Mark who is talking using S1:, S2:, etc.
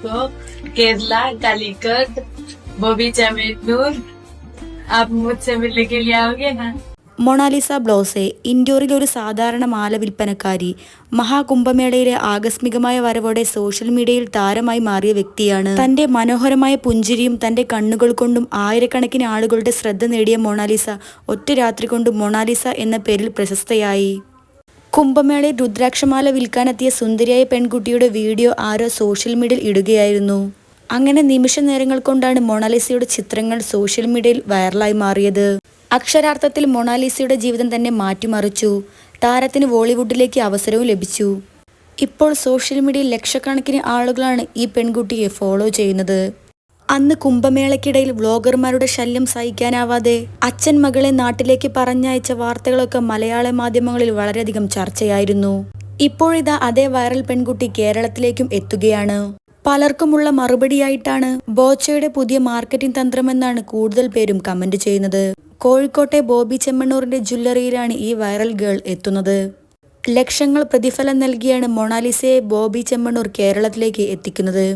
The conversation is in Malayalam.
S1: को केरला कालीकट बॉबी चमेटनूर आप मुझसे मिलने के लिए आओगे ना?
S2: മൊണാലിസ ബ്ലോസെ ഇൻഡോറിലെ ഒരു സാധാരണ മാല വിൽപ്പനക്കാരി മഹാകുംഭമേളയിലെ ആകസ്മികമായ വരവോടെ സോഷ്യൽ മീഡിയയിൽ താരമായി മാറിയ വ്യക്തിയാണ്. തന്റെ മനോഹരമായ പുഞ്ചിരിയും തന്റെ കണ്ണുകൾ കൊണ്ടും ആയിരക്കണക്കിന് ആളുകളുടെ ശ്രദ്ധ നേടിയ മൊണാലിസ ഒറ്റ രാത്രി കൊണ്ട് മൊണാലിസ എന്ന പേരിൽ പ്രശസ്തയായി. കുംഭമേളയിൽ രുദ്രാക്ഷമാല വിൽക്കാനെത്തിയ സുന്ദരിയായ പെൺകുട്ടിയുടെ വീഡിയോ ആരോ സോഷ്യൽ മീഡിയയിൽ ഇടുകയായിരുന്നു. അങ്ങനെ നിമിഷ നേരങ്ങൾ കൊണ്ടാണ് മൊണാലിസയുടെ ചിത്രങ്ങൾ സോഷ്യൽ മീഡിയയിൽ വൈറലായി മാറിയത്. അക്ഷരാർത്ഥത്തിൽ മൊണാലിസയുടെ ജീവിതം തന്നെ മാറ്റിമറിച്ചു. താരത്തിന് ബോളിവുഡിലേക്ക് അവസരവും ലഭിച്ചു. ഇപ്പോൾ സോഷ്യൽ മീഡിയയിൽ ലക്ഷക്കണക്കിന് ആളുകളാണ് ഈ പെൺകുട്ടിയെ ഫോളോ ചെയ്യുന്നത്. അന്ന് കുംഭമേളയ്ക്കിടയിൽ വ്ളോഗർമാരുടെ ശല്യം സഹിക്കാനാവാതെ അച്ഛൻ മകളെ നാട്ടിലേക്ക് പറഞ്ഞയച്ച വാർത്തകളൊക്കെ മലയാള മാധ്യമങ്ങളിൽ വളരെയധികം ചർച്ചയായിരുന്നു. ഇപ്പോഴിതാ അതേ വൈറൽ പെൺകുട്ടി കേരളത്തിലേക്കും എത്തുകയാണ്. പലർക്കുമുള്ള മറുപടിയായിട്ടാണ് ബോച്ചയുടെ പുതിയ മാർക്കറ്റിംഗ് തന്ത്രമെന്നാണ് കൂടുതൽ പേരും കമന്റ് ചെയ്യുന്നത്. കോഴിക്കോട്ടെ ബോബി ചെമ്മണ്ണൂറിന്റെ ജ്വല്ലറിയിലാണ് ഈ വൈറൽ ഗേൾ എത്തുന്നത്. ലക്ഷങ്ങൾ പ്രതിഫലം നൽകിയാണ് മൊണാലിസയെ ബോബി ചെമ്മണ്ണൂർ കേരളത്തിലേക്ക് എത്തിക്കുന്നത്.